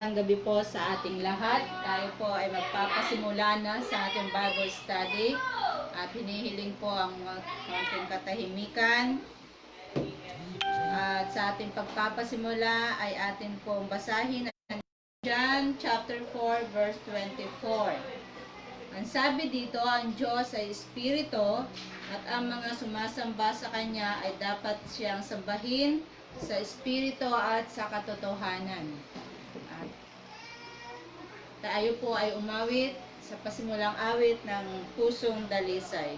Ang gabi po sa ating lahat. Tayo po ay magpapasimula na sa ating Bible study. At hinihiling po ang ating katahimikan. At sa ating pagpapasimula ay atin pong basahin ang John chapter 4 verse 24. Ang sabi dito, ang Diyos ay Espiritu at ang mga sumasamba sa Kanya ay dapat siyang sambahin sa Espiritu at sa katotohanan. Tayo po ay umawit sa pasimulang awit ng Pusong Dalisay.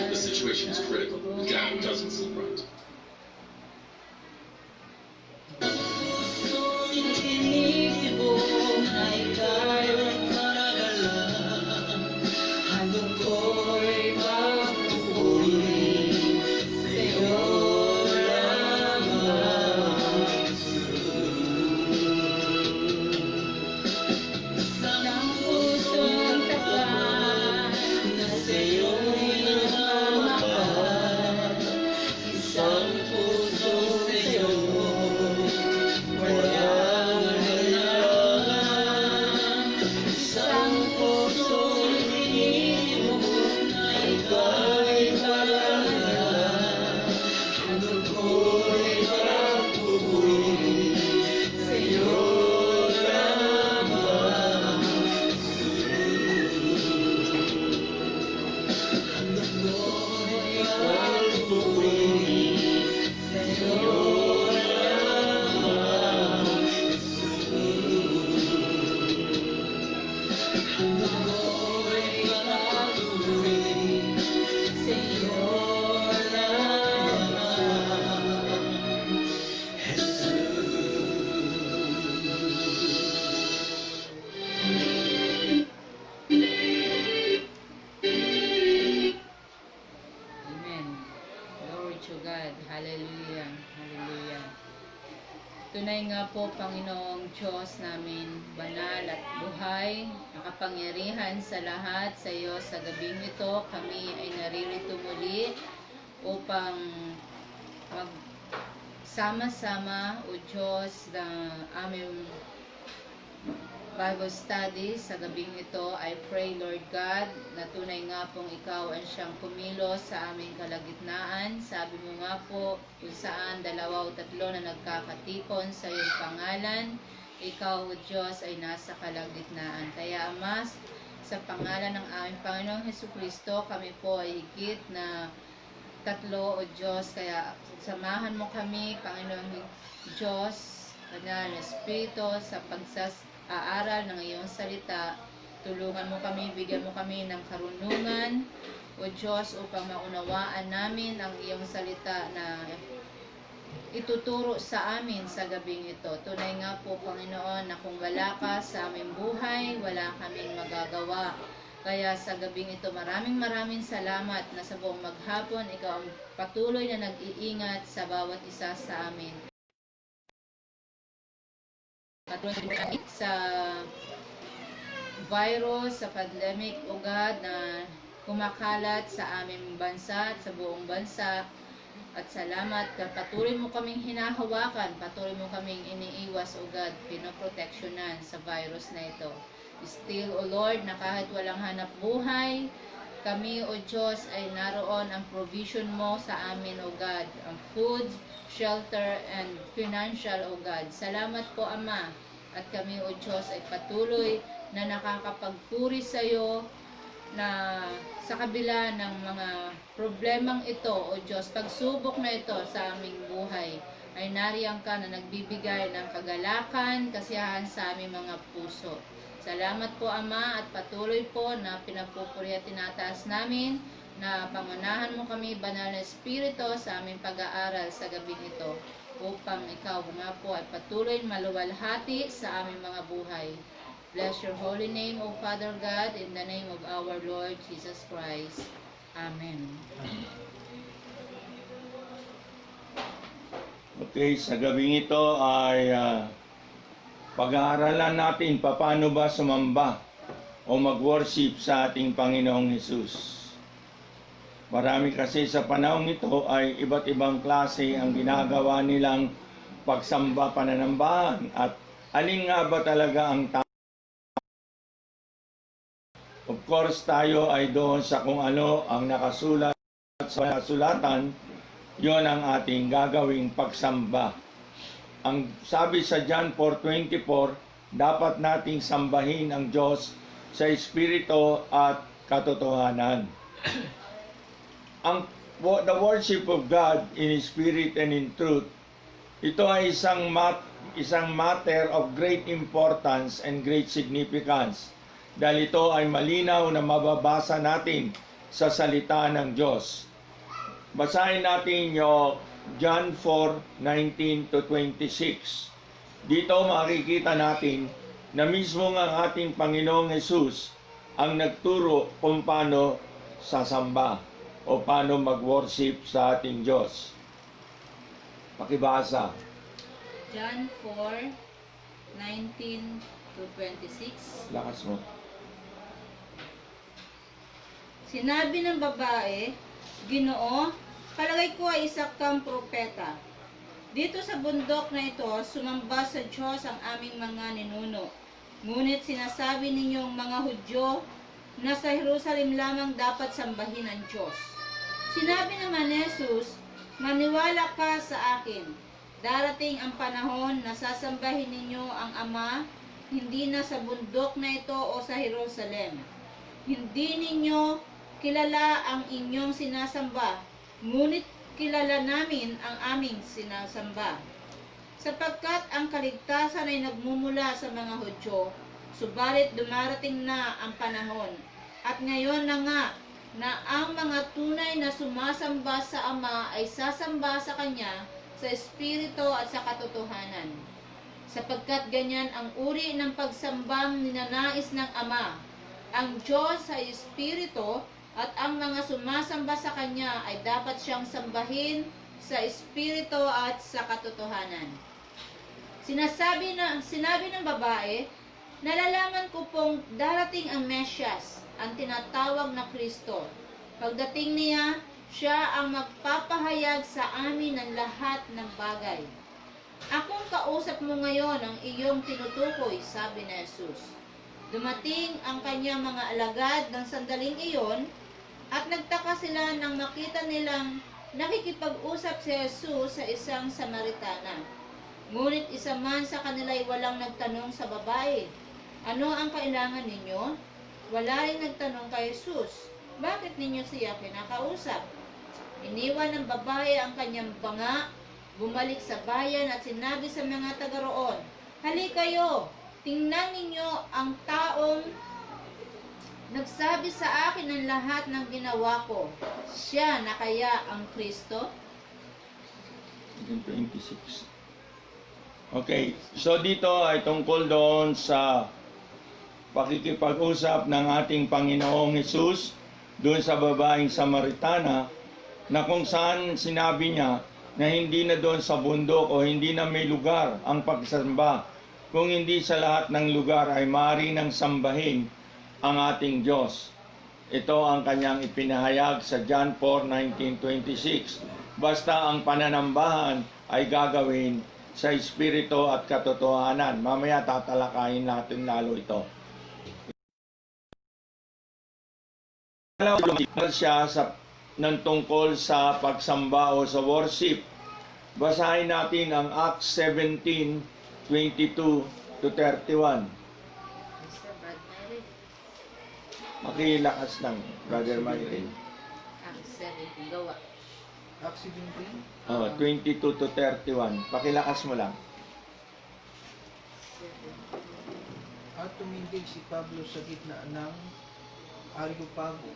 The situation is critical. Dad doesn't sleep right. Tunay nga po, Panginoong Diyos namin, banal at buhay, nakapangyarihan sa lahat sa iyo sa gabing ito. Kami ay naririto muli upang magsama-sama, O Diyos, na aming Bible study sa gabing ito. I pray, Lord God, na tunay nga pong ikaw ang siyang kumilos sa aming kalagitnaan. Sabi mo nga po, kung saan dalawa o tatlo na nagkakatipon sa iyong pangalan, ikaw, O Diyos, ay nasa kalagitnaan. Kaya, Ama, sa pangalan ng aming Panginoong Hesukristo, kami po ay higit na tatlo, O Diyos. Kaya, samahan mo kami, Panginoong Diyos, Banal na Espiritu, sa aaral ng iyong salita. Tulungan mo kami, bigyan mo kami ng karunungan, O Diyos, upang maunawaan namin ang iyong salita na ituturo sa amin sa gabing ito. Tunay nga po, Panginoon, na kung wala ka sa aming buhay, wala kaming magagawa. Kaya sa gabing ito, maraming salamat na sa buong maghapon, ikaw ang patuloy na nag-iingat sa bawat isa sa amin. Patuloy sa virus, sa pandemic, O God, na kumakalat sa aming bansa at sa buong bansa. At salamat na patuloy mo kaming hinahawakan, patuloy mo kaming iniiwas, O God, pinoproteksyonan sa virus na ito. Still, O Lord, na kahit walang hanap buhay, kami, O Diyos, ay naroon ang provision mo sa amin, O God, ang food, shelter, and financial, O God. Salamat po, Ama, at kami, O Diyos, ay patuloy na nakakapagpuri sa iyo na sa kabila ng mga problemang ito, O Diyos, pagsubok na ito sa aming buhay, ay nariyan ka na nagbibigay ng kagalakan, kasiyahan sa aming mga puso. Salamat po, Ama, at patuloy po na pinapupuri at tinataas namin na pangunahan mo kami, Banal na Espiritu, sa aming pag-aaral sa gabing ito, upang ikaw nga po ay patuloy maluwalhati sa aming mga buhay. Bless your holy name, O Father God, in the name of our Lord Jesus Christ. Amen. Okay, sa gabing ito ay pag-aaralan natin paano ba sumamba o mag-worship sa ating Panginoong Hesus. Marami kasi sa panahong ito ay iba't ibang klase ang ginagawa nilang pagsamba pananambahan, at alin nga ba talaga ang tama? Of course, tayo ay doon sa kung ano ang nakasulat sa kasulatan, yon ang ating gagawing pagsamba. Ang sabi sa John 4:24, dapat nating sambahin ang Diyos sa Espiritu at katotohanan. The worship of God in Spirit and in truth, ito ay isang matter of great importance and great significance, dahil ito ay malinaw na mababasa natin sa salita ng Diyos. Basahin natin yung John 4:19-26. Dito makikita natin na mismo ang ating Panginoong Hesus ang nagturo kung paano sasamba o paano mag-worship sa ating Diyos. Pakibasa. John 4:19-26. Lakas mo. Sinabi ng babae, Ginoo, palagay ko ay isa kang propeta. Dito sa bundok na ito, sumamba sa Diyos ang aming mga ninuno. Ngunit sinasabi ninyong mga Hudyo na sa Jerusalem lamang dapat sambahin ang Diyos. Sinabi naman ni Jesus, maniwala ka sa akin. Darating ang panahon na sasambahin ninyo ang Ama, hindi na sa bundok na ito o sa Jerusalem. Hindi ninyo kilala ang inyong sinasamba, ngunit kilala namin ang aming sinasamba. Sapagkat ang kaligtasan ay nagmumula sa mga Hudyo, subalit dumarating na ang panahon, at ngayon na nga, na ang mga tunay na sumasamba sa Ama ay sasamba sa Kanya sa Espiritu at sa katotohanan. Sapagkat ganyan ang uri ng pagsambang ninanais ng Ama. Ang Diyos ay Espiritu, at ang mga sumasamba sa Kanya ay dapat siyang sambahin sa Espiritu at sa katotohanan. Sinabi ng babae, nalalaman ko pong darating ang Mesyas, ang tinatawag na Kristo. Pagdating niya, siya ang magpapahayag sa amin ng lahat ng bagay. Akong kausap mo ngayon ang iyong tinutukoy, sabi ni Jesus. Dumating ang kanyang mga alagad ng sandaling iyon at nagtaka sila nang makita nilang nakikipag-usap si Jesus sa isang Samaritana. Ngunit isa man sa kanila ay walang nagtanong sa babae, ano ang kailangan ninyo? Wala rin nagtanong kay Jesus, bakit ninyo siya kinakausap? Iniwan ng babae ang kanyang banga, bumalik sa bayan at sinabi sa mga taga roon, "Hali kayo, tingnan ninyo ang taong nagsabi sa akin ng lahat ng ginawa ko. Siya na kaya ang Kristo?" 26. Okay, so dito ay tungkol doon sa pakikipag-usap ng ating Panginoong Hesus doon sa babaeng Samaritana, na kung saan sinabi niya na hindi na doon sa bundok o hindi na may lugar ang pagsamba, kung hindi sa lahat ng lugar ay maaari nang sambahin ang ating Diyos. Ito ang kanyang ipinahayag sa John 4:19-26. Basta ang pananambahan ay gagawin sa Espiritu at katotohanan. Mamaya tatalakayin natin lalo ito. Siya ng tungkol sa pagsamba o sa worship. Basahin natin ang Acts 17:22-31. Mr. Brad Mary, Makilakas lang, Brother Myrin. ang 7, gawa. Acts 17. 22-31. Pakilakas mo lang. At tumindig si Pablo sa gitna ng Areopago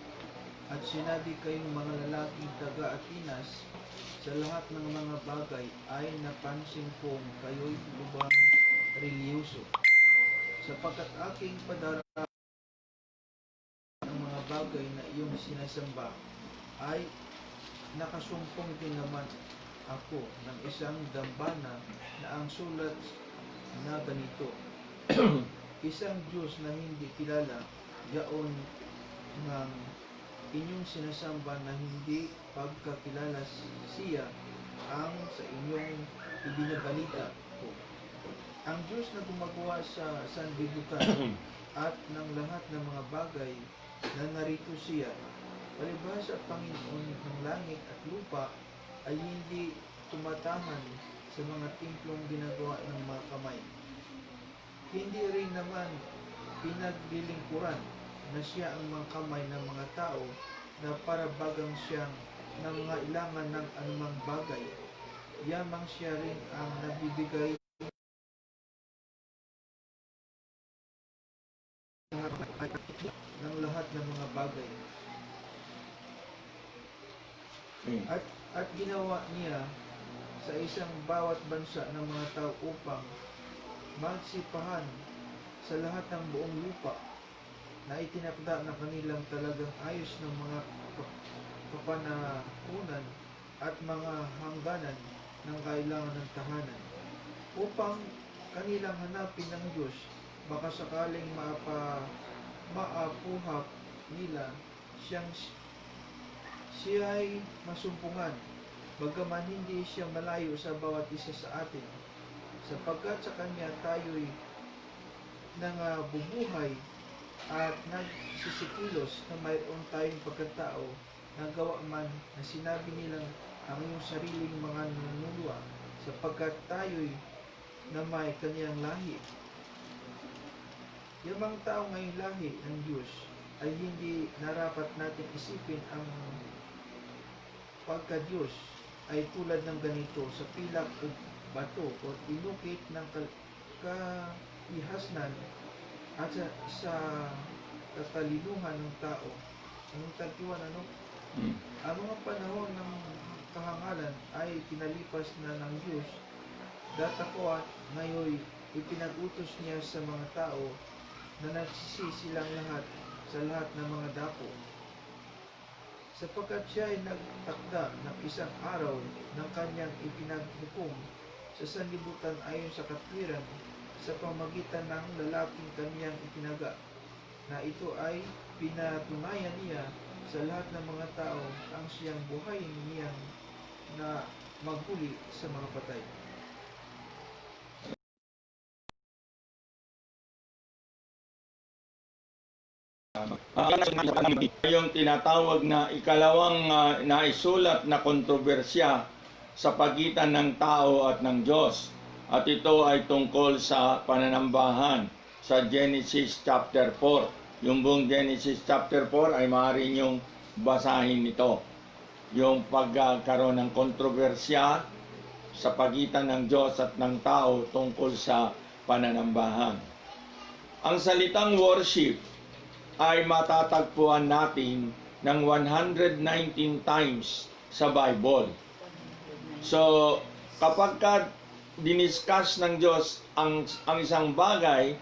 at sinabi, kayong mga lalaking taga Atenas, sa lahat ng mga bagay ay napansin kong kayo'y lubhang reliyoso, sapagkat aking padaraan ng mga bagay na iyong sinasamba ay nakasumpong din naman ako ng isang dambana na ang sulat na ganito, isang Diyos na hindi kilala, yaon ng inyong sinasamba na hindi pagkakilala siya ang sa inyong ibinabalita ko. Ang Diyos na gumagawa sa sanlibutan at ng lahat ng mga bagay na narito siya, palibhasa Panginoon ng langit at lupa, ay hindi tumatahan sa mga timplong ginagawa ng mga kamay. Hindi rin naman pinaglilingkuran na siya ang mga kamay ng mga tao na para bagang siyang nangailangan ng anumang bagay. Yamang siya rin ang nagbibigay ng lahat ng mga bagay. At ginawa niya sa isang bawat bansa ng mga tao upang magsipahan sa lahat ng buong lupa na itinakda na kanilang talagang ayos ng mga kapanahunan at mga hangganan ng kailangan ng tahanan, upang kanilang hanapin ng Diyos, baka sakaling maapuhap nila siya ay masumpungan, bagaman hindi siya malayo sa bawat isa sa atin, sapagkat sa Kanya tayo'y nangabubuhay at nagsisikilos na mayroon tayong pagkatao na gawa man na sinabi nilang ang iyong sariling mga nunulwa, sapagkat tayo'y na may Kanyang lahi. Yung mga tao ngayong lahi ng Diyos ay hindi narapat natin isipin ang pagka-Diyos ay tulad ng ganito sa pilak o bato o inukit ng kahihasnan at sa katalinuhan ng tao. Anong tagpuan, ano? Ang mga panahon ng kahangalan ay pinalipas na ng Diyos. Datapuan ngayon ipinag-utos niya sa mga tao na nagsisi silang lahat sa lahat ng mga dapo, sapagkat siya ay nagtakda ng isang araw ng kanyang ipinaghukom sa sanlibutan ayon sa katwiran sa pamagitan ng lalaking kanyang itinaga, na ito ay pinatunayan niya sa lahat ng mga tao ang siyang buhayin niyang na maghuli sa mga patay. yung tinatawag na ikalawang naisulat na kontrobersya sa pagitan ng tao at ng Diyos. At ito ay tungkol sa pananambahan sa Genesis chapter 4. Yung buong Genesis chapter 4 ay maaari niyong basahin ito. Yung pagkakaroon ng kontrobersya sa pagitan ng Diyos at ng tao tungkol sa pananambahan. Ang salitang worship ay matatagpuan natin ng 119 times sa Bible. So, kapag diniscuss ng Diyos ang isang bagay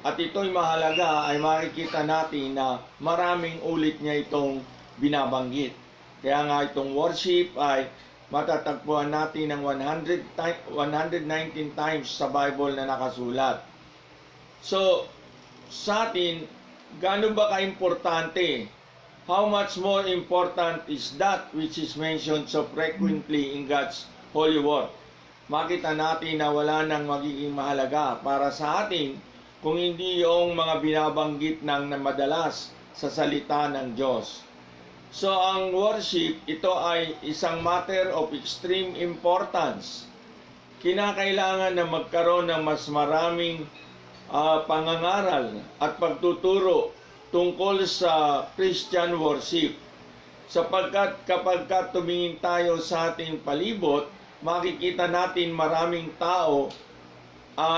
at ito'y mahalaga, ay makikita natin na maraming ulit niya itong binabanggit. Kaya nga itong worship ay matatagpuan natin ng 119 times sa Bible na nakasulat. So, sa atin, gaano ba ka-importante? How much more important is that which is mentioned so frequently in God's holy word? Makita natin na wala nang magiging mahalaga para sa atin kung hindi yung mga binabanggit ng madalas sa salita ng Diyos. So, ang worship, ito ay isang matter of extreme importance. Kinakailangan na magkaroon ng mas maraming pangangaral at pagtuturo tungkol sa Christian worship. Sapagkat kapag tumingin tayo sa ating palibot, makikita natin maraming tao,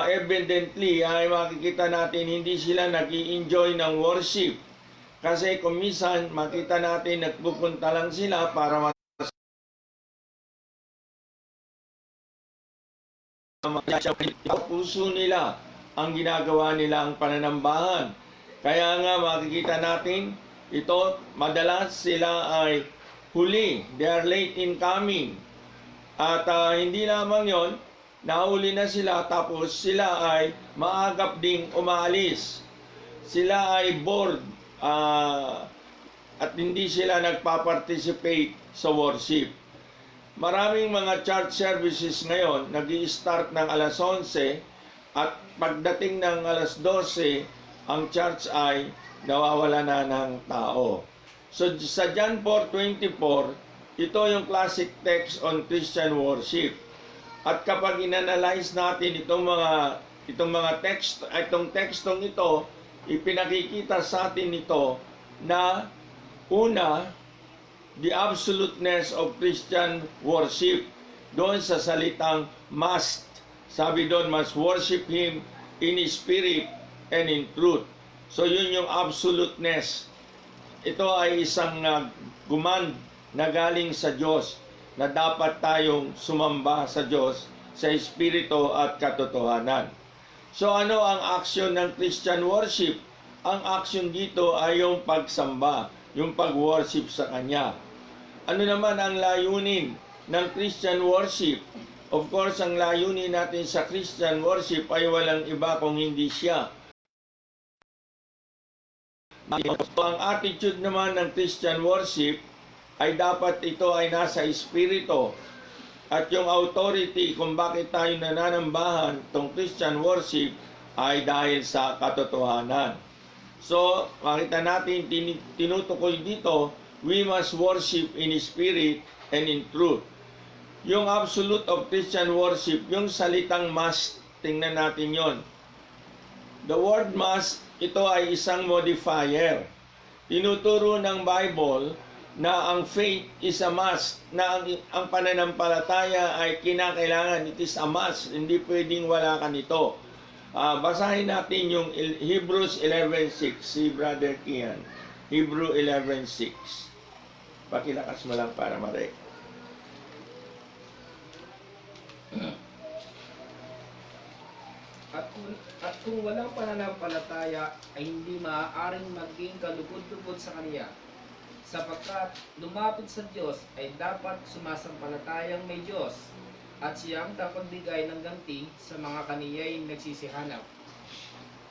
evidently ay makikita natin hindi sila nag-i-enjoy ng worship. Kasi kung minsan makita natin nagpupunta lang sila para puso nila ang ginagawa nilang pananambahan. Kaya nga makikita natin, ito madalas sila ay huli. They are late in coming. At hindi lamang yon, nahuli na sila tapos sila ay maagap ding umaalis. Sila ay bored at hindi sila nagpa-participate sa worship. Maraming mga church services ngayon nag-i-start ng alas 11 at pagdating ng alas 12, ang church ay nawawala na ng tao. So sa John 4:24, ito yung classic text on Christian worship. At kapag inanalyze natin itong tekstong ito, ipinakikita sa atin ito na una, the absoluteness of Christian worship. Doon sa salitang must. Sabi doon, must worship Him in spirit and in truth. So yun yung absoluteness. Ito ay isang command na galing sa Diyos na dapat tayong sumamba sa Diyos sa espiritu at katotohanan. So ano ang action ng Christian worship? Ang action dito ay yung pagsamba, yung pag-worship sa Kanya. Ano naman ang layunin ng Christian worship? Of course, ang layunin natin sa Christian worship ay walang iba kung hindi siya. Ang attitude naman ng Christian worship ay dapat ito ay nasa espiritu. At yung authority kung bakit tayo nananambahan itong Christian worship ay dahil sa katotohanan. So, makita natin, tinutukoy dito, we must worship in spirit and in truth. Yung absolute of Christian worship, yung salitang must, tingnan natin yon. The word must, ito ay isang modifier. Tinuturo ng Bible na ang faith is a must, na ang pananampalataya ay kinakailangan, it is a must, hindi pwedeng wala ka nito. Basahin natin yung Hebrews 11:6, si Brother Kian. Hebrew 11:6. Pakilakas mo lang para ma-read. At kung walang pananampalataya ay hindi maaaring maging kalugod-lugod sa Kanya, sapagkat lumapit sa Diyos ay dapat sumasampalatayang may Diyos at siyang kapagbigay ng ganti sa mga kaniya'y nagsisihanap.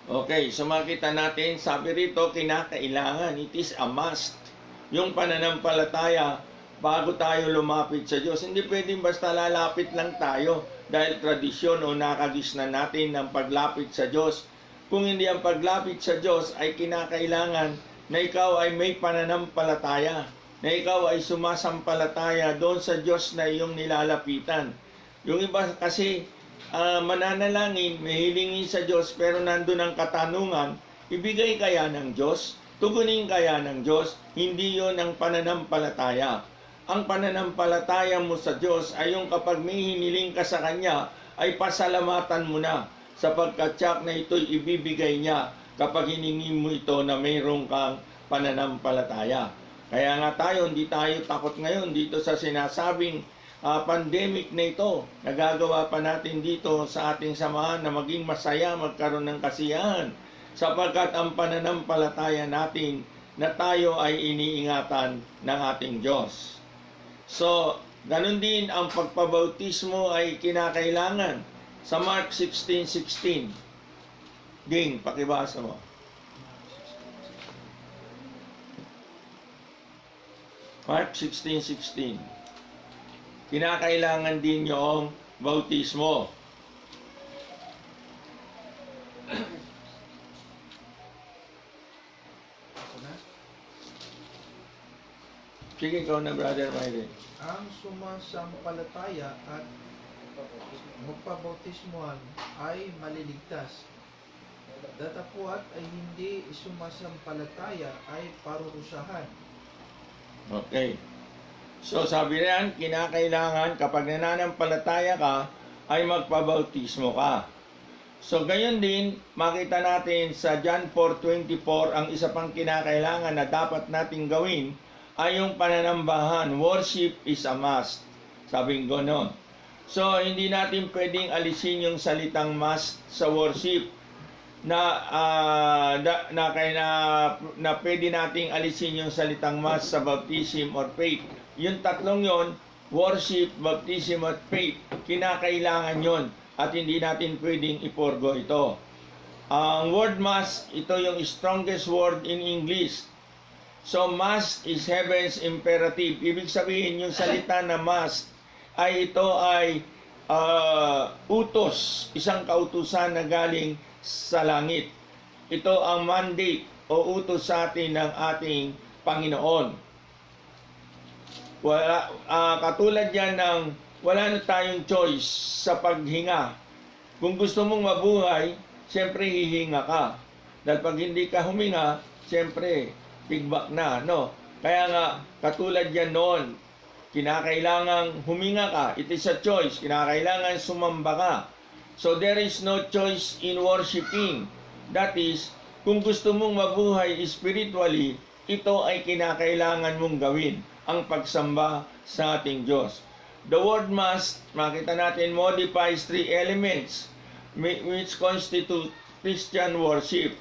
Okay, so makita natin, sabi rito, kinakailangan, it is a must. Yung pananampalataya, bago tayo lumapit sa Diyos, hindi pwedeng basta lalapit lang tayo dahil tradisyon o nakagisnan natin ng paglapit sa Diyos. Kung hindi ang paglapit sa Diyos ay kinakailangan na ikaw ay may pananampalataya, na ikaw ay sumasampalataya doon sa Diyos na iyong nilalapitan. Yung iba kasi mananalangin, mahilingin sa Diyos, pero nandun ang katanungan, ibigay kaya ng Diyos? Tugunin kaya ng Diyos? Hindi yon ang pananampalataya. Ang pananampalataya mo sa Diyos ay yung kapag may hiniling ka sa Kanya, ay pasalamatan mo na, sapagkat tiyak na ito'y ibibigay niya kapag hiningi mo ito na mayroong kang pananampalataya. Kaya nga tayo, hindi tayo takot ngayon dito sa sinasabing pandemic na ito. Nagagawa pa natin dito sa ating samahan na maging masaya, magkaroon ng kasiyahan, sapagkat ang pananampalataya natin na tayo ay iniingatan ng ating Diyos. So, ganun din ang pagpabautismo ay kinakailangan sa Mark 16:16. Ding, pakibasa mo. Mark 16:16. Kinakailangan din yung bautismo. Ako na. Sige, ikaw na, Brother Myron. Ang sumasampalataya at magpabautismuhan ay maliligtas. Datapwat ay hindi sumasampalataya ay parurusahan. Okay. So, sabi riyan, kinakailangan kapag nananampalataya ka, ay magpabautismo ka. So, gayon din, makita natin sa John 4:24, ang isa pang kinakailangan na dapat nating gawin ay yung pananambahan. Worship is a must. Sabing gano'n. So, hindi natin pwedeng alisin yung salitang must sa worship na pwede nating alisin yung salitang must sa baptism or faith. Yung tatlong yon, worship, baptism, at faith, kinakailangan yon at hindi natin pwedeng iporgo ito. Ang word must, ito yung strongest word in English. So, must is heaven's imperative. Ibig sabihin, yung salita na must, ay ito ay utos, isang kautusan na galing sa langit. Ito ang mandate o utos sa atin ng ating Panginoon. Katulad yan ng wala na tayong choice sa paghinga. Kung gusto mong mabuhay, siyempre hihinga ka. Dahil pag hindi ka huminga, siyempre tigbak na, no? Kaya nga, katulad yan noon, kinakailangang huminga ka. It is a choice. Kinakailangan sumamba ka. So, there is no choice in worshiping. That is, kung gusto mong mabuhay spiritually, ito ay kinakailangan mong gawin, ang pagsamba sa ating Diyos. The word must, makita natin, modifies three elements which constitute Christian worship.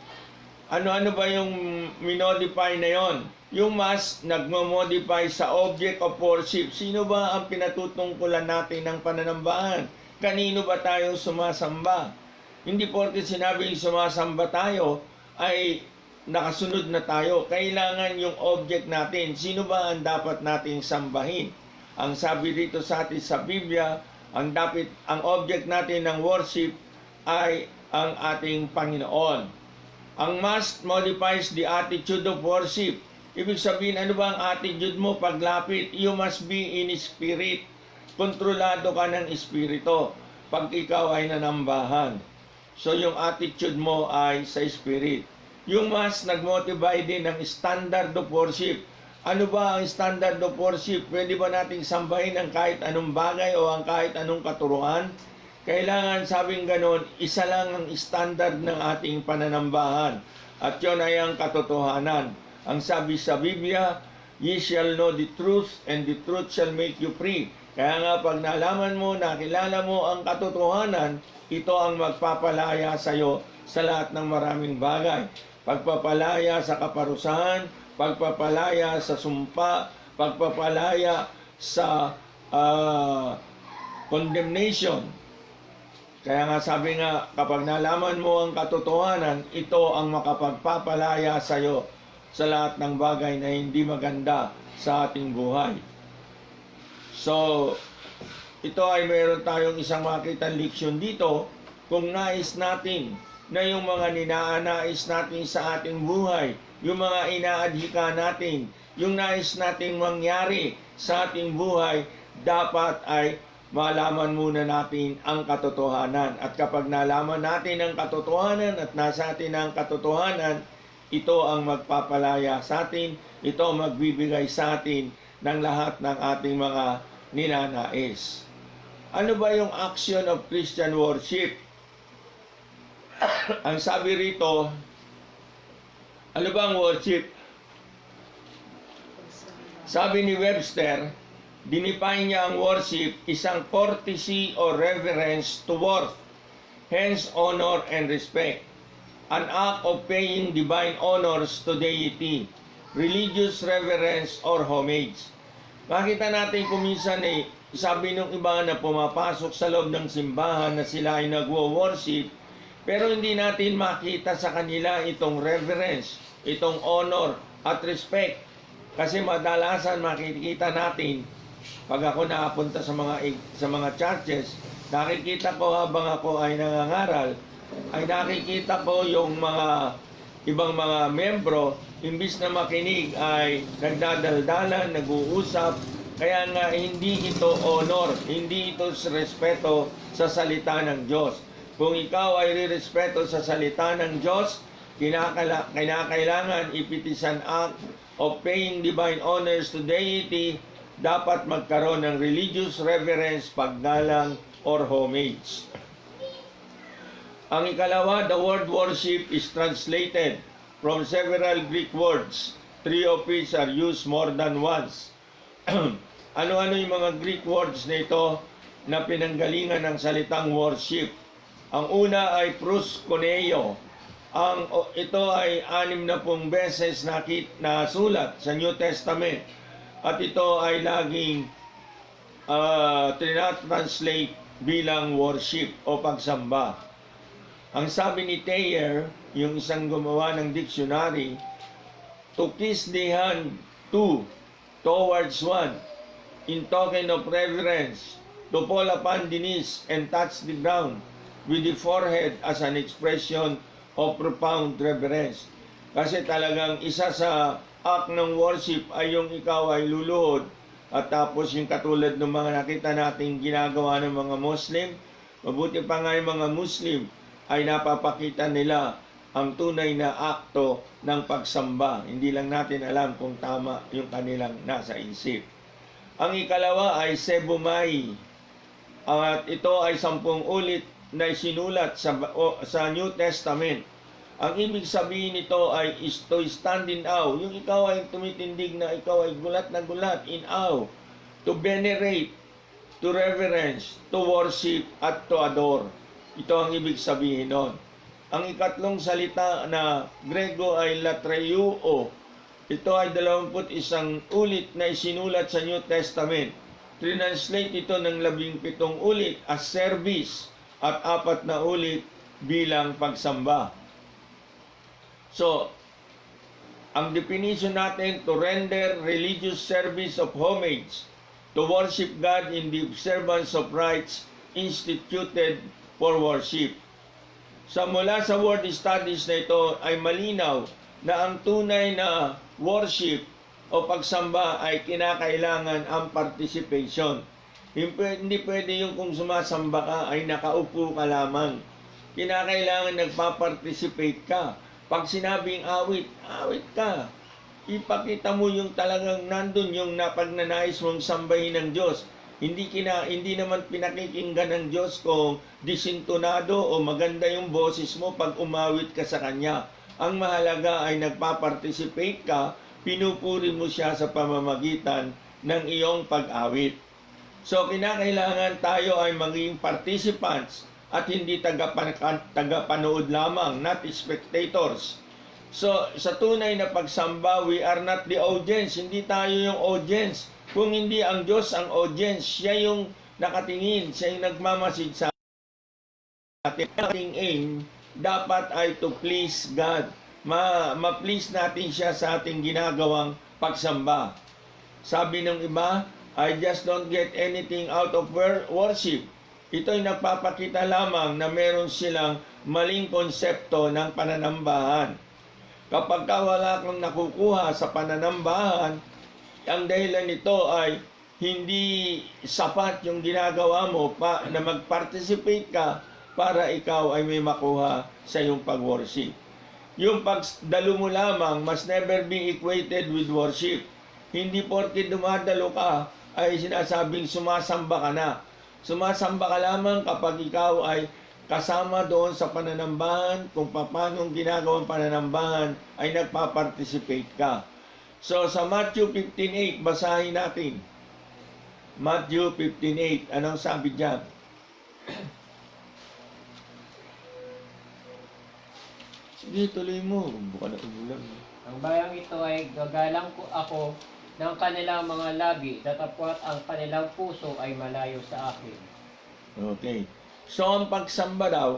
Ano-ano ba yung minodify na yon? Yung must, nagmo-modify sa object of worship. Sino ba ang pinatutungkulan natin ng pananambahan? Kanino ba tayo sumasamba? Hindi porket sinabing sumasamba tayo, ay nakasunod na tayo. Kailangan yung object natin. Sino ba ang dapat nating sambahin? Ang sabi dito sa atin sa Biblia, ang object natin ng worship ay ang ating Panginoon. Ang must modifies the attitude of worship. Ibig sabihin, ano ba ang attitude mo paglapit? You must be in spirit. Kontrolado ka ng espiritu pag ikaw ay nanambahan. So, yung attitude mo ay sa spirit. Yung must nag-motivate din ng standard of worship. Ano ba ang standard of worship? Pwede ba nating sambahin ang kahit anong bagay o ang kahit anong katuruan? Kailangan, sabing ganon, isa lang ang standard ng ating pananambahan. At yun ay ang katotohanan. Ang sabi sa Biblia, ye shall know the truth and the truth shall make you free. Kaya nga pag nalaman mo, nakilala mo ang katotohanan, ito ang magpapalaya sa iyo sa lahat ng maraming bagay. Pagpapalaya sa kaparusahan, pagpapalaya sa sumpa, pagpapalaya sa condemnation. Kaya nga sabi nga, kapag nalaman mo ang katotohanan, ito ang makapagpapalaya sa iyo sa lahat ng bagay na hindi maganda sa ating buhay. So, ito ay meron tayong isang makitang leksyon dito. Kung nais natin na yung mga ninaanais natin sa ating buhay, yung mga inaadhika natin, yung nais nating mangyari sa ating buhay, dapat ay malaman muna natin ang katotohanan. At kapag nalaman natin ang katotohanan at nasa atin ang katotohanan, ito ang magpapalaya sa atin, ito ang magbibigay sa atin ng lahat ng ating mga ninanais. Ano ba yung action of Christian worship? Ang sabi rito, ano ba ang worship? Sabi ni Webster, dinefine niya ang worship, isang courtesy or reverence to worth, hence honor and respect. An act of paying divine honors to deity, religious reverence or homage. Makita natin kung minsan sabi nung iba na pumapasok sa loob ng simbahan na sila ay nagwo-worship, pero hindi natin makita sa kanila itong reverence, itong honor at respect. Kasi madalasan makikita natin, pag ako nakapunta sa mga churches, nakikita ko habang ako ay nangangaral, ay nakikita ko yung mga ibang mga membro, imbis na makinig ay nagdadaldalan, nag-uusap. Kaya nga hindi ito honor, hindi ito respeto sa salita ng Diyos. Kung ikaw ay rirespeto sa salita ng Diyos, kinakailangan ipitisan act of paying divine honors to deity, dapat magkaroon ng religious reverence, paggalang, or homage. Ang ikalawa, the word worship is translated from several Greek words, three of which are used more than once. Ano-ano yung mga Greek words na ito na pinanggalingan ng salitang worship? Ang una ay proskuneo. Ito ay 60 beses na sulat sa New Testament. At ito ay laging translate bilang worship o pagsamba. Ang sabi ni Thayer, yung isang gumawa ng dictionary, to kiss the hand towards one, in token of reverence, to fall upon the knees and touch the ground with the forehead as an expression of profound reverence. Kasi talagang isa sa act ng worship ay yung ikaw ay luluhod at tapos yung katulad ng mga nakita nating ginagawa ng mga Muslim, mabuti pa nga yung mga Muslim ay napapakita nila ang tunay na akto ng pagsamba. Hindi lang natin alam kung tama yung kanilang nasa isip. Ang ikalawa ay sebumai. At ito ay 10 ulit na isinulat sa New Testament. Ang ibig sabihin nito ay is to stand in awe. Yung ikaw ay tumitindig na ikaw ay gulat na gulat, in awe. To venerate, to reverence, to worship, at to adore. Ito ang ibig sabihin nun. Ang ikatlong salita na Grego ay latreuo. Ito ay 21 ulit na isinulat sa New Testament. Translate ito ng 17 ulit as service at 4 na ulit bilang pagsamba. So, ang definition natin, to render religious service of homage, to worship God in the observance of rites instituted for worship. So, mula sa word studies na ito ay malinaw na ang tunay na worship o pagsamba ay kinakailangan ang participation. Hindi pwede yung kung sumasamba ka ay nakaupo ka lamang. Kinakailangan nagpa-participate ka. Pag sinabing awit, awit ka. Ipakita mo yung talagang nandun yung napagnanais mong sambahin ng Diyos. Hindi naman pinakikinggan ng Diyos kung disintonado o maganda yung boses mo pag umawit ka sa Kanya. Ang mahalaga ay nagpa-participate ka, pinupuri mo siya sa pamamagitan ng iyong pag-awit. So, kinakailangan tayo ay maging participants at hindi tagapanood lamang, not spectators. So, sa tunay na pagsamba, we are not the audience. Hindi tayo yung audience. Kung hindi ang Diyos ang audience, siya yung nakatingin, siya yung nagmamasid sa atin. Ating aim, dapat ay to please God. Ma-please natin siya sa ating ginagawang pagsamba. Sabi ng iba, I just don't get anything out of worship Ito ay nagpapakita lamang na meron silang maling konsepto ng pananambahan. Kapag wala kang nakukuha sa pananambahan, ang dahilan nito ay hindi sapat yung ginagawa mo na mag-participate ka para ikaw ay may makuha sa iyong pag-worship. Yung pagdalo mo lamang must never be equated with worship. Hindi porke dumadalo ka ay sinasabing sumasamba ka na. Sumasamba ka lamang kapag ikaw ay kasama doon sa pananambahan, kung paano ginagawang pananambahan ay nagpa-participate ka. So sa Matthew 15:8, basahin natin. Matthew 15:8, anong sabi diyan? Sige, tuloy mo. Buka na umulan. Ang bayang ito ay gagalang ko ako ng kanilang mga labi, datapwat ang kanilang puso ay malayo sa akin. Okay. So, ang pagsamba daw,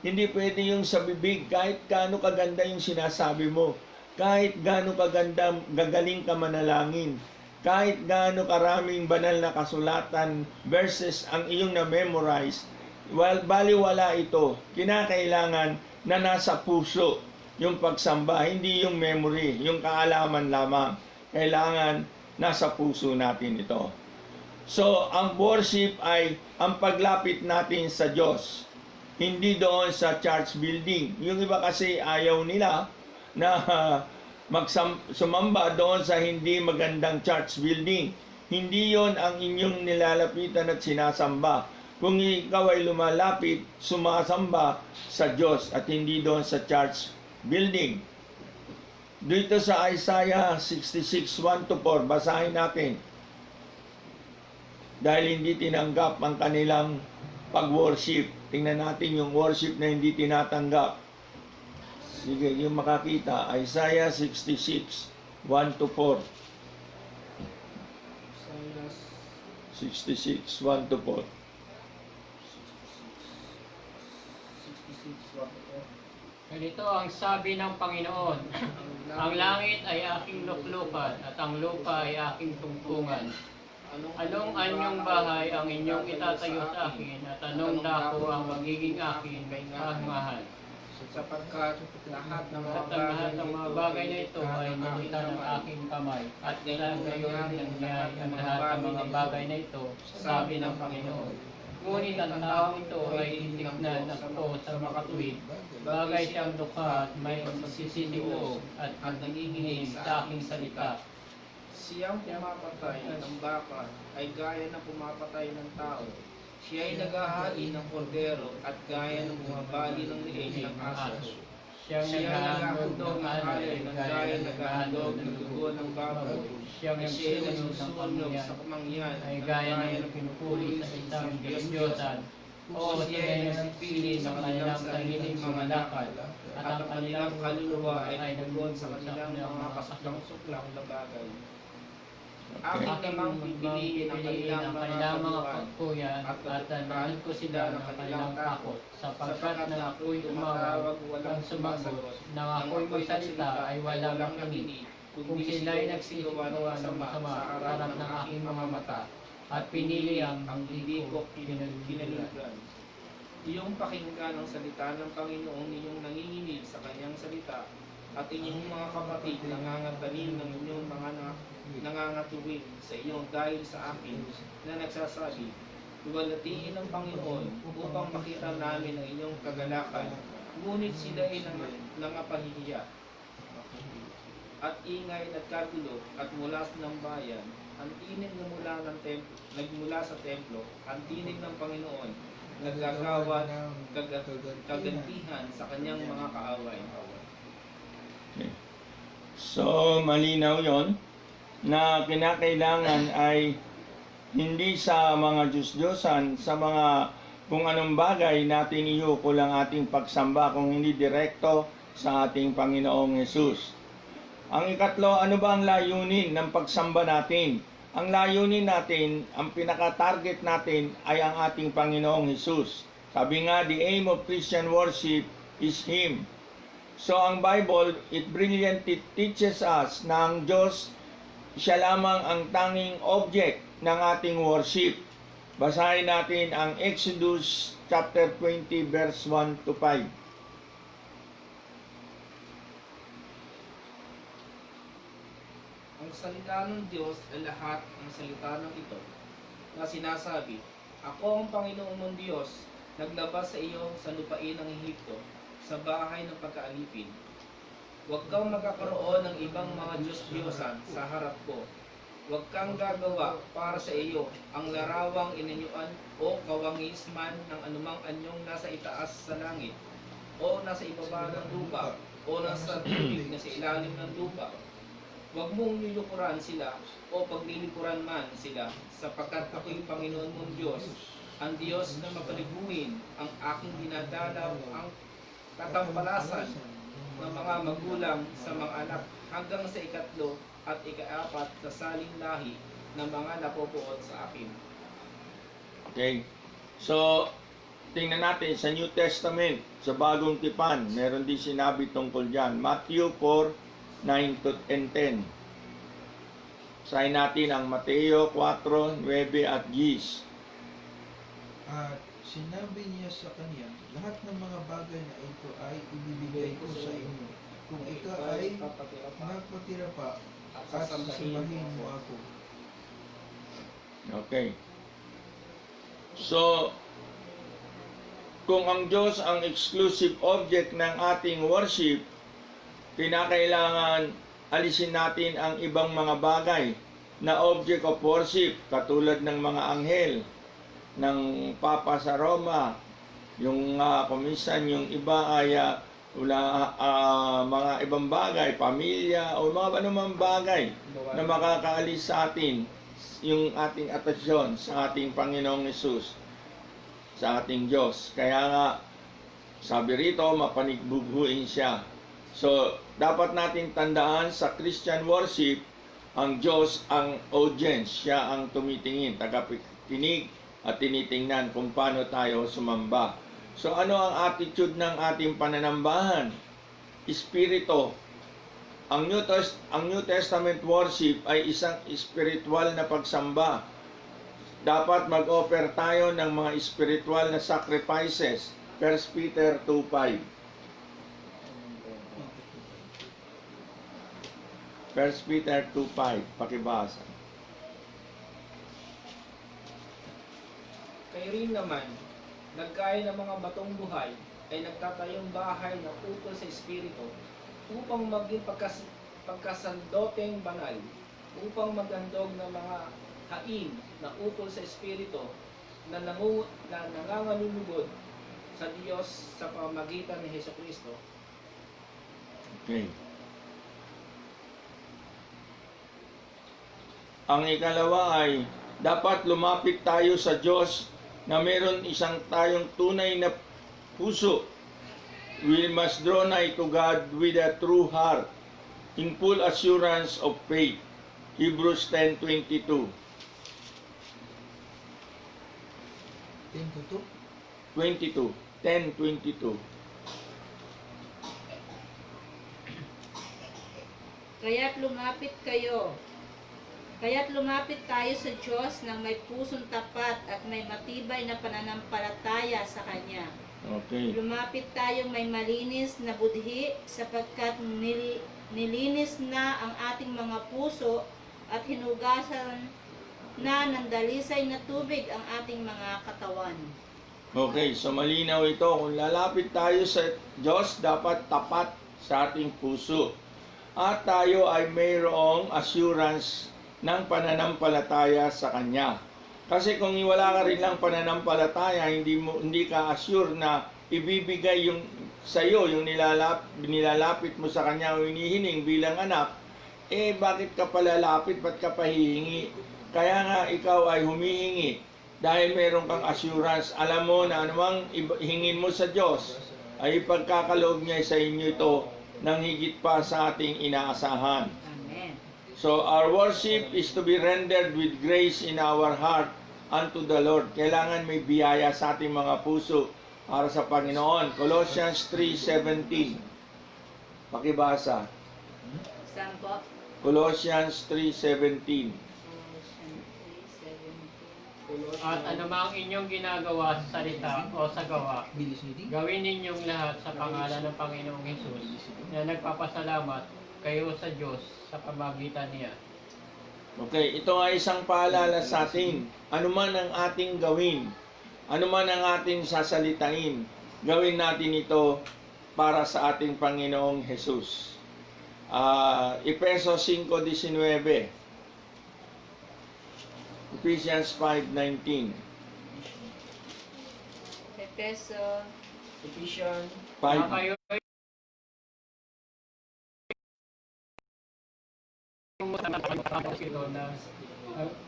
hindi pwede yung sa bibig, kahit gaano kaganda yung sinasabi mo, kahit gaano kaganda, gagaling ka manalangin, kahit gaano karaming banal na kasulatan verses ang iyong na-memorize, baliwala ito. Kinakailangan na nasa puso yung pagsamba, hindi yung memory, yung kaalaman lamang. Kailangan nasa puso natin ito. So, ang worship ay ang paglapit natin sa Diyos. Hindi doon sa church building. Yung iba kasi ayaw nila na sumamba doon sa hindi magandang church building. Hindi yon ang inyong nilalapitan at sinasamba. Kung ikaw ay lumalapit, sumasamba sa Diyos at hindi doon sa church building. Dito sa Isaiah 66:1-4, basahin natin. Dahil hindi tinanggap ang kanilang pag-worship. Tingnan natin yung worship na hindi tinatanggap. Sige, yung makakita, Isaiah 66:1-4. 66:1-4. 66, Ganito ang sabi ng Panginoon, ang langit ay aking luklukan at ang lupa ay aking tungtungan. Anong anyong bahay ang inyong itatayo sa akin at anong dako ang magiging akin kahangahan? sapagkat lahat ng At ang lahat ng mga bagay na ito ay nakita ng aking kamay at gayon nangyari ang lahat ng mga bagay na ito, sabi ng Panginoon. Ngunit ang taong ito ay titignan ako sa makatuwid. Bagay siyang dukha at may pagsisiting loob at nanginginig sa aking salita. Siyang pumapatay ng baka ay gaya ng pumapatay ng tao. Siya ay naghahali ng kordero at gaya ng bumabali ng liig ng aso. Siyang naghahandog naghahandog ng alay ng gaya ng naghahandog ng dugo ng baboy. Siyang Siya ay nagsusunog ng nagsusunog kamangyan sa kamangyan ay gaya ng pinupuri sa isang Diyos-Diyosan. O siya ay nagsipili ng kanilang sariling mga lakad at ang kanilang kaluluwa ay nagbubuo nagbubuod sa kanilang mga kasuklang na bagay. Aking namang pipiliin ang kanilang mga pagkuyan at danahan ko sila ng kanilang takot sapagkat nang ako'y tumawag ang sumagot nang ako'y magsalita ay walang nakinig kung sila'y nagsisigawa ng masama sa harap ng aking mga mata at pinili ang hindi ko kinaligan. Iyong pakinggan ang salita ng Panginoon, ninyong nanginginig sa kanyang salita at inyong mga kapatid nangangatanim ng inyong mga nangangatuwid sa iyo dahil sa akin na nagsasabi, luwalhatiin ng Panginoon upang makita namin ang inyong kagalakan. Ngunit sila ay nangapahihiya at ingay at kagulo at mula ng bayan, ang tinig na nagmula sa templo, ang tinig ng Panginoon, naggagawa ng kagantihan sa kanyang mga kaaway. So, malinaw yon na kinakailangan ay hindi sa mga Diyos-Diyosan, sa mga kung anong bagay natin iukol ang ating pagsamba, kung hindi direkto sa ating Panginoong Hesus. Ang ikatlo, ano ba ang layunin ng pagsamba natin? Ang layunin natin, ang pinaka-target natin ay ang ating Panginoong Hesus. Sabi nga, the aim of Christian worship is Him. So ang Bible, it brilliantly teaches us na ang Diyos, siya lamang ang tanging object ng ating worship. Basahin natin ang Exodus chapter 20 verse 1 to 5. Ang salita ng Diyos ay lahat ng salita ng ito na sinasabi, Ako ang Panginoon mong Diyos, naglabas sa iyo sa lupain ng Ehipto, sa bahay ng pagkaalipin. Huwag kang magkakaroon ng ibang mga Diyos-Diyosan sa harap ko. Huwag kang gagawa para sa iyo ang larawang ininyuan o kawangis man ng anumang anyong nasa itaas sa langit, o nasa ibaba ng lupa, o nasa tubig na sa ilalim ng lupa. Huwag mong nilikuran sila o paglilikuran man sila, sapagkat ako'y Panginoon mong Diyos, ang Diyos na mapaliguin ang aking dinadalaw ang katampalasan ng mga magulang sa mga anak hanggang sa ikatlo at ikaapat sa saling lahi ng mga napopuot sa akin. Okay? So, tingnan natin sa New Testament, sa Bagong Tipan, meron din sinabi tungkol dyan. Matthew 4, 9 to 10. Sahin natin ang Mateo 4, 9 at 10. At sinabi niya sa kanya, lahat ng mga bagay na ito ay ibibigay ko sa inyo, kung ikaw ay magpatira pa at sasambahin mo ako. Okay. So, kung ang Diyos ang exclusive object ng ating worship, kinakailangan alisin natin ang ibang mga bagay na object of worship, katulad ng mga anghel, ng Papa sa Roma, yung kuminsan yung iba ay mga ibang bagay, pamilya, o mga anumang bagay na makakaalis sa atin yung ating atensyon sa ating Panginoong Hesus, sa ating Diyos. Kaya nga, sabi rito, mapanigbubuin siya. So, dapat natin tandaan sa Christian worship, ang Diyos ang audience, siya ang tumitingin, tagapikinig at tinitingnan kung paano tayo sumamba. So, ano ang attitude ng ating pananambahan? Espiritu. Ang New Testament worship ay isang spiritual na pagsamba. Dapat mag-offer tayo ng mga spiritual na sacrifices. 1 Peter 2:5. 1 Peter 2:5. Pakibasa. Kayo rin naman, nagkaya ng mga batong buhay, ay nagtatayong bahay na ukol sa Espiritu, upang maging pagkasandoteng banal, upang maghandog ng mga hain na ukol sa Espiritu, na nangangalulugod sa Diyos sa pamamagitan ni Hesukristo. Okay. Ang ikalawa ay dapat lumapit tayo sa Diyos na meron isang tayong tunay na puso. We must draw nigh to God with a true heart, in full assurance of faith. Hebrews 10:22. 10:22. Kaya't lumapit tayo sa Diyos ng may pusong tapat at may matibay na pananampalataya sa Kanya. Okay. Lumapit tayong may malinis na budhi sapagkat nilinis na ang ating mga puso at hinugasan na ng dalisay na tubig ang ating mga katawan. Okay, so malinaw ito. Kung lalapit tayo sa Diyos, dapat tapat sa ating puso. At tayo ay mayroong assurance ng pananampalataya sa Kanya. Kasi kung wala ka rin lang pananampalataya, hindi ka assure na ibibigay yung sa iyo, yung nilalapit mo sa Kanya o hinihiling bilang anak, bakit ka palalapit, ba't ka pahihingi? Kaya nga ikaw ay humihingi dahil meron kang assurance. Alam mo na anumang hingin mo sa Diyos ay ipagkakaloob niya sa inyo ito ng higit pa sa ating inaasahan. Amen. So our worship is to be rendered with grace in our heart unto the Lord. Kailangan may biyaya sa ating mga puso para sa Panginoon. Colossians 3:17. Pakibasa. Saan po? Colossians 3:17. At anumang inyong ginagawa sa salita o sa gawa, Bilis ni Ding. gawin ninyong lahat sa pangalan ng Panginoong Hesus na nagpapasalamat kayo sa Diyos sa pamagitan niya. Okay, ito ay isang paalala sa atin. Ano man ang ating gawin, ano man ang ating sasalitain, gawin natin ito para sa ating Panginoong Hesus. Efesos 5:19. Ephesians 5:19. Efeso Ephesians Na 5. kayo na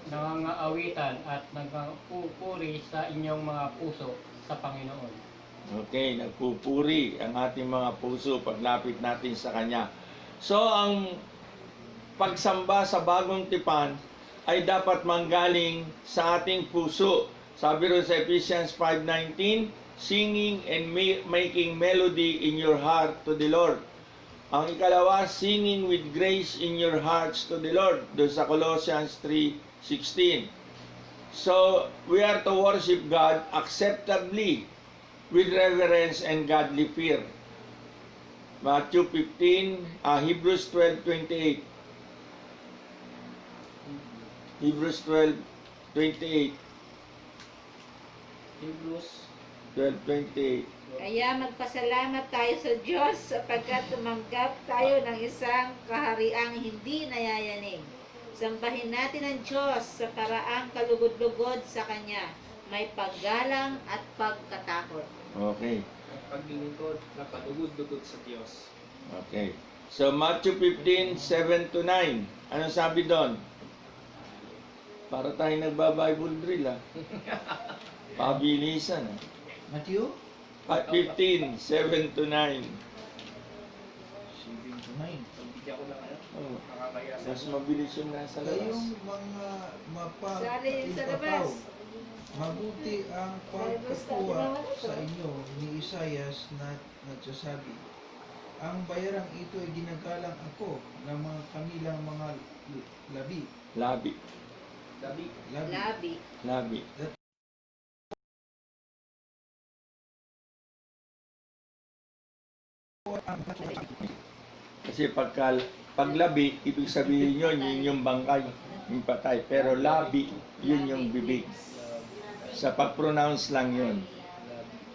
nangangaawitan at nagpupuri sa inyong mga puso sa Panginoon. Okay, nagpupuri ang ating mga puso paglapit natin sa Kanya. So, ang pagsamba sa bagong tipan ay dapat manggaling sa ating puso. Sabi rin sa Ephesians 5:19, singing and making melody in your heart to the Lord. Ang ikalawa, singing with grace in your hearts to the Lord. Doon sa Colossians 3:16. So, we are to worship God acceptably with reverence and godly fear. Matthew 15, Hebrews 12:28. Hebrews 12:28. Hebrews 12:28. Kaya magpasalamat tayo sa Diyos sapagkat tumanggap tayo ng isang kahariang hindi nayayanig. Sambahin natin ang Diyos sa paraang kalugod-lugod sa Kanya, may paggalang at pagkatakot. Okay. ang paglilingkod na padugod-dugod sa Diyos. Okay. So, Matthew 15:7-9. Ano sabi doon? Para tayo nagba-Bible drill, Pabilisan, Matthew 15:7-9. 7-9. Pagbigyan ko lang kayo. Oh, Nakakaya sa mas mabilis yung nasa labas. Kayong mga Sali sa labas. mabuti ang pagkakuha sa inyo ni Isayas na nagsasabi, ang bayarang ito ay ginagalang ako ng mga kanilang mga labi. Labi. Dabi. Labi. Labi. Kasi paglabi, ibig sabihin yun yung bangkay, yung patay. Pero labi, yun yung bibig. Sa pag-pronounce lang yun.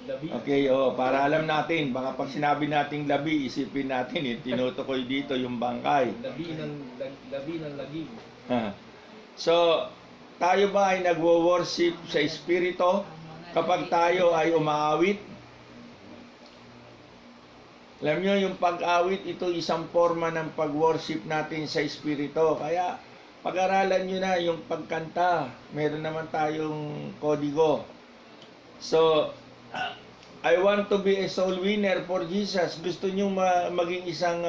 Dabi. Okay, para alam natin, baka pag sinabi nating labi, isipin natin, tinutukoy dito yung bangkay. Dabi ng lagim. So, tayo ba ay nagwo-worship sa Espiritu kapag tayo ay umaawit? Alam nyo, yung pag-awit, ito isang forma ng pag-worship natin sa Espiritu. Kaya, pag-aralan nyo na yung pagkanta. Meron naman tayong kodigo. So, I want to be a soul winner for Jesus. Gusto nyo maging isang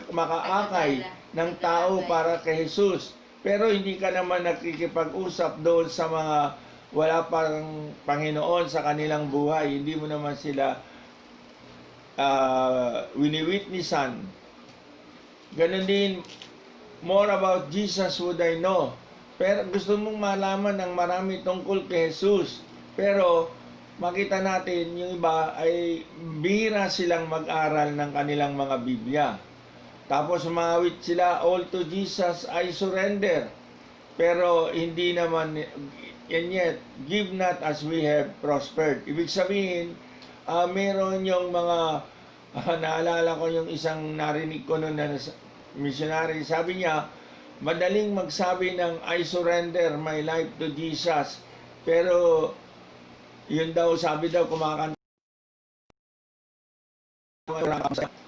makaakay ng tao para kay Jesus. Pero hindi ka naman nakikipag-usap doon sa mga wala pang Panginoon sa kanilang buhay. Hindi mo naman sila wini-witnessan. Ganon din, more about Jesus would I know. Pero gusto mong malaman ng marami tungkol kay Jesus. Pero makita natin yung iba ay bihira silang mag-aral ng kanilang mga Biblia. Tapos umawit sila, all to Jesus I surrender. Pero hindi naman, and yet, give not as we have prospered. Ibig sabihin, meron yung mga, naalala ko yung isang narinig ko noon na missionary, sabi niya, madaling magsabi ng I surrender my life to Jesus. Pero, yun daw, sabi daw, kumakanta.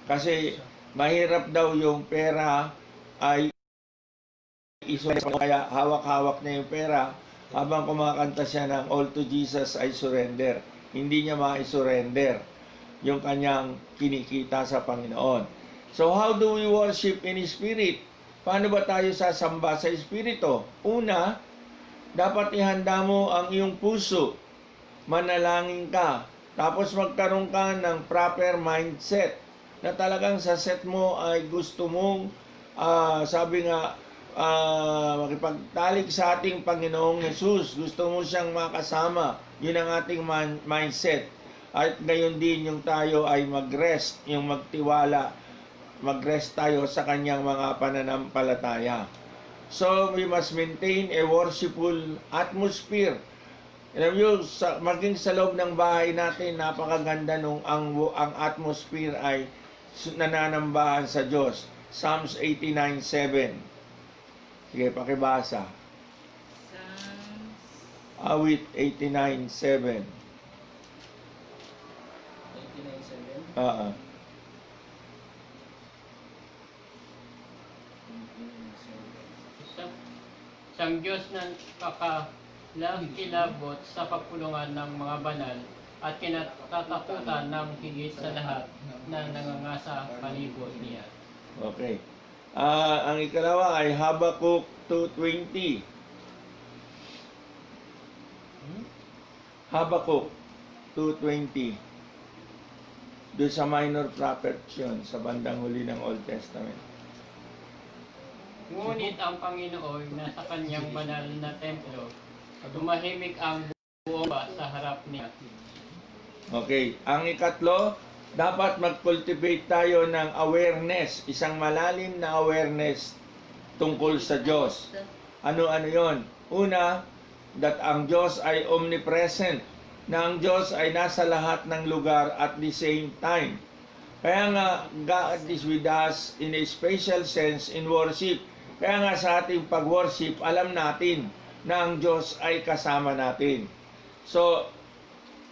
Kasi, mahirap daw yung pera ay isurrender. Kaya, hawak-hawak na yung pera habang kumakanta siya ng all to Jesus I surrender. Hindi niya ma-surrender yung kanyang kinikita sa Panginoon. So, how do we worship in Spirit? Paano ba tayo sasamba sa Espiritu? Una, dapat ihanda mo ang iyong puso. Manalangin ka. Tapos magkaroon ka ng proper mindset na talagang sa set mo ay gusto mong, sabi nga, makipagtalik sa ating Panginoong Yesus. Gusto mo siyang makasama. Yun ang ating mindset. At gayon din yung tayo ay mag-rest, yung magtiwala, mag-rest tayo sa kanyang mga pananampalataya. So, we must maintain a worshipful atmosphere. Alam nyo, maging sa loob ng bahay natin, napakaganda nung ang atmosphere ay nananambahan sa Diyos. Psalms 89:7. Sige, pakibasa. Psalms Awit 89:7. 89:7. Sang Diyos ng kakilabot sa kapulungan ng mga banal at kinatatakutan ng higit sa lahat na nangangasa palibot niya. Okay. Ang ikalawa ay Habakkuk 2:20. Habakkuk 2:20. Doon sa minor prophets yun, sa bandang huli ng Old Testament. Ngunit ang Panginoon nasa kanyang banal na templo, tumahimik ang buong sa harap niya. Okay. Ang ikatlo, dapat mag-cultivate tayo ng awareness, isang malalim na awareness tungkol sa Diyos. Ano-ano yon? Una, that ang Diyos ay omnipresent, na ang Diyos ay nasa lahat ng lugar at the same time. Kaya nga, God is with us in a special sense in worship. Kaya nga sa ating pag-worship, alam natin na ang Diyos ay kasama natin. So,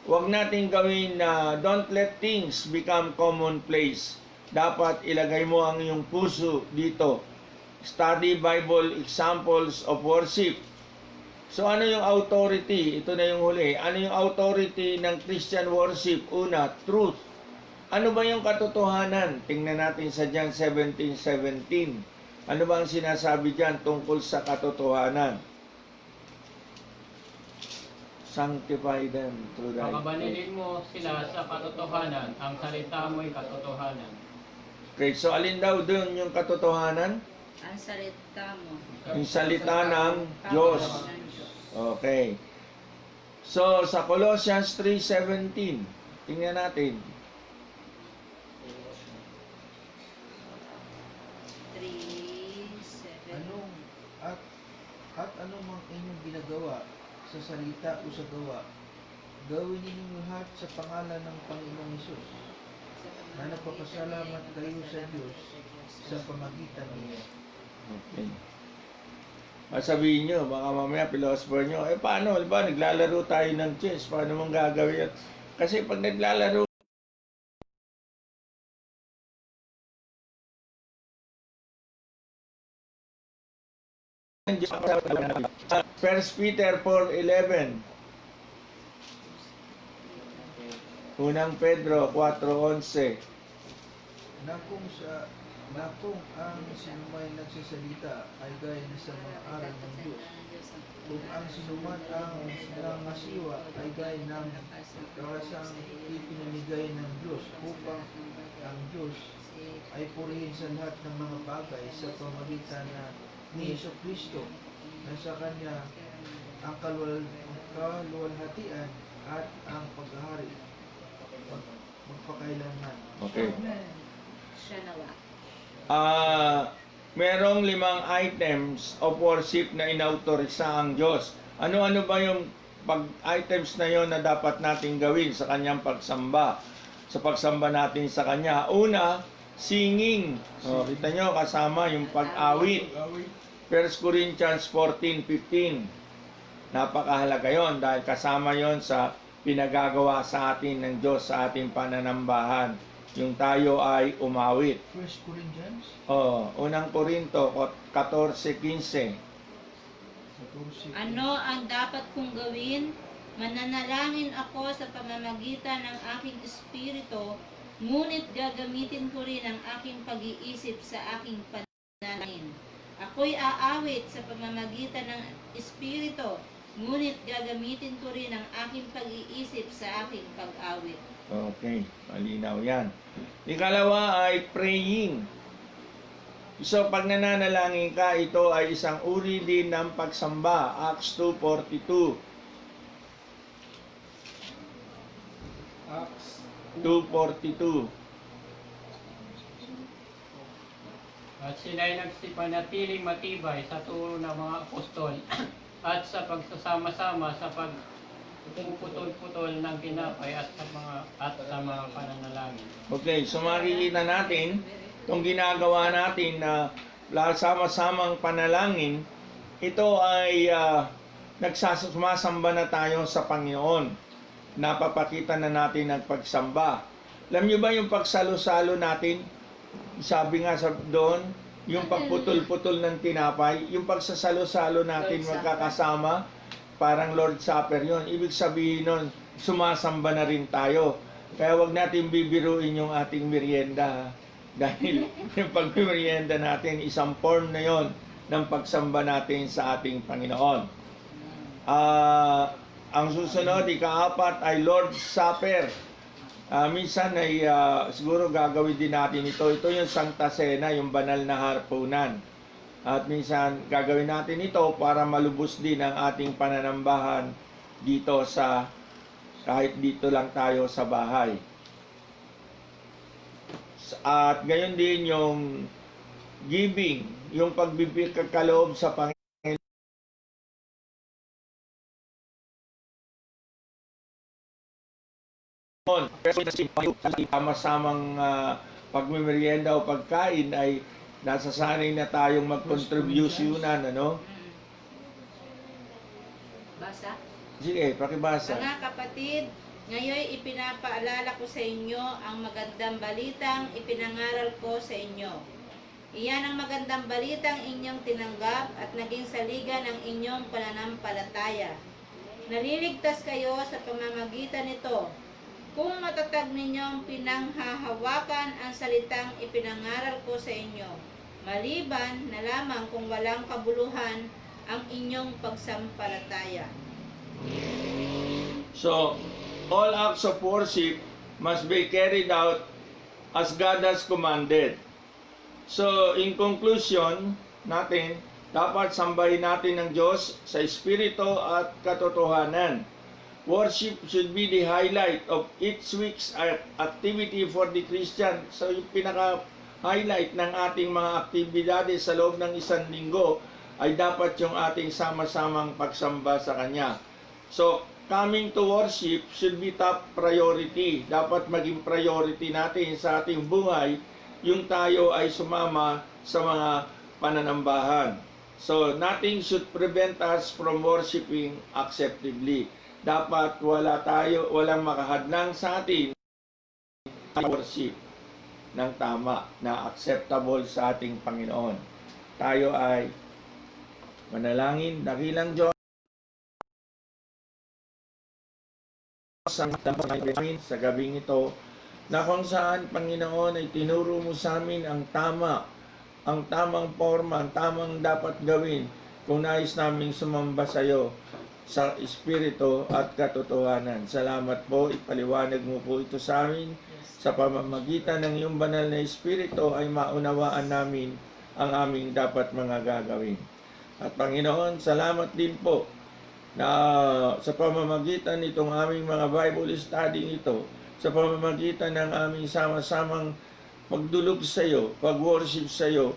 huwag natin gawin na don't let things become commonplace. Dapat ilagay mo ang iyong puso dito. Study Bible examples of worship. So ano yung authority? Ito na yung huli. Ano yung authority ng Christian worship? Una, truth. Ano ba yung katotohanan? Tingnan natin sa John 17:17. Ano ba ang sinasabi diyan tungkol sa katotohanan? Sanctify them through thy truth. Pakabanilin mo sila sa katotohanan, ang salita mo'y katotohanan. Okay, so alin daw dun yung katotohanan? ang salita mo. Yung salita ng Diyos. Okay. So, sa Colossians 3:17, tingnan natin. 3:7. Anong at anong mang inyong ginagawa sa salita o sa gawa, gawin ninyong lahat sa pangalan ng Panginoong Hesus, na nagpapasalamat kayo sa Diyos sa pamagitan niya. Okay. Sabihin nyo, baka mamaya philosopher nyo, paano, ba, naglalaro tayo ng chess, paano mong gagawin yan? Kasi pag naglalaro, First Peter 4:11. Unang Pedro 4:11. Na kung ang sinumay nagsasalita ay gaya na sa mga aral ng Diyos, kung ang sinuman ang nangasiwa ay gaya ng karasang ipinamigay ng Diyos upang ang Diyos ay purihin sa lahat ng mga bagay sa pamagitan ni Jesucristo, na sa Kanya ang kaluwalhatian at ang paghahari magpakailanman. Okay. Siya nawa. Merong 5 items of worship na inautorisa ang Diyos. Ano-ano ba yung items na yon na dapat natin gawin sa kanyang pagsamba? Sa pagsamba natin sa kanya. Una, singing. Kita nyo, kasama yung pag-awit. 1 Corinthians 14:15. Napakahalaga yon dahil kasama yon sa pinagagawa sa atin ng Diyos sa ating pananambahan. Yung tayo ay umawit. 1 Corinthians Unang Korinto 14:15. 14. Ano ang dapat kong gawin? Mananalangin ako sa pamamagitan ng aking espiritu, ngunit gagamitin ko rin ang aking pag-iisip sa aking panalangin. Ako'y aawit sa pamamagitan ng espiritu, ngunit gagamitin ko rin ang aking pag-iisip sa aking pag-awit. Okay, malinaw yan. Ikalawa ay praying. So, pag nananalangin ka, ito ay isang uri din ng pagsamba. Acts 2:42. Acts 2:42. At sila'y nagsipanatiling matibay sa turo ng mga apostol at sa pagsasama-sama sa pagpuputol-putol ng tinapay at sa mga pananalangin. Okay, so makikita natin, itong ginagawa natin na sama-samang panalangin, ito ay sumasamba na tayo sa Panginoon. Napapakita na natin ang pagsamba. Alam nyo ba yung pagsalo-salo natin? Sabi nga doon, yung pagputol-putol ng tinapay, yung pagsasalo-salo natin Lord's Supper. magkakasama, parang Lord Supper yon. Ibig sabihin nun, sumasamba na rin tayo. Kaya wag natin bibiruin yung ating merienda. Dahil yung pagmerienda natin, isang form na yon ng pagsamba natin sa ating Panginoon. Ang susunod, ika-4 ay Lord's Supper. Minsan ay siguro gagawin din natin ito. Ito yung Santa Cena, yung banal na harpunan. At minsan gagawin natin ito para malubos din ang ating pananambahan dito kahit dito lang tayo sa bahay. At gayon din yung giving, yung pagbibigay kaloob sa Panginoon. Sama-samang pagmimerienda o pagkain ay nasasanay na tayong mag-contributionan, ano? Basa? Sige, pakibasa. Mga kapatid, ngayon ipinapaalala ko sa inyo ang magandang balitang ipinangaral ko sa inyo. Iyan ang magandang balitang inyong tinanggap at naging saligan ng inyong pananampalataya. Naliligtas kayo sa pamamagitan nito. Kung matatag ninyong pinanghahawakan ang salitang ipinangaral ko sa inyo, maliban na lamang kung walang kabuluhan ang inyong pagsampalataya. So, all acts of worship must be carried out as God has commanded. So, in conclusion natin, dapat sambahin natin ng Diyos sa Espiritu at katotohanan. Worship should be the highlight of each week's activity for the Christian. So, yung pinaka-highlight ng ating mga aktibidades sa loob ng isang linggo ay dapat yung ating sama-samang pagsamba sa Kanya. So, coming to worship should be top priority. Dapat maging priority natin sa ating buhay yung tayo ay sumama sa mga pananambahan. So, nothing should prevent us from worshiping acceptably. Dapat walang makahadlang sa atin worship ng tama na acceptable sa ating Panginoon. Tayo ay manalangin, dakilang Diyos sa gabing ito na kung saan, Panginoon, ay tinuro mo sa amin ang tamang forma, ang tamang dapat gawin kung nais naming sumamba sa iyo sa Espiritu at katotohanan. Salamat po, ipaliwanag mo po ito sa amin. Sa pamamagitan ng iyong banal na Espiritu ay maunawaan namin ang aming dapat mga gagawin. At Panginoon, salamat din po na sa pamamagitan nitong aming mga Bible study ito, sa pamamagitan ng aming sama-samang pagdulog sa iyo, pag-worship sa iyo,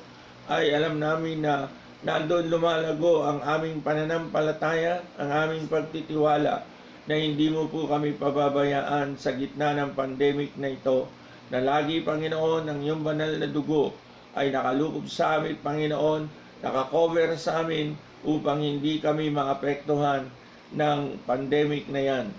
ay alam namin na nandoon lumalago ang aming pananampalataya, ang aming pagtitiwala na hindi mo po kami pababayaan sa gitna ng pandemic na ito, na lagi, Panginoon, ang iyong banal na dugo ay nakalukob sa amin, Panginoon, nakakover sa amin upang hindi kami maapektuhan ng pandemic na yan.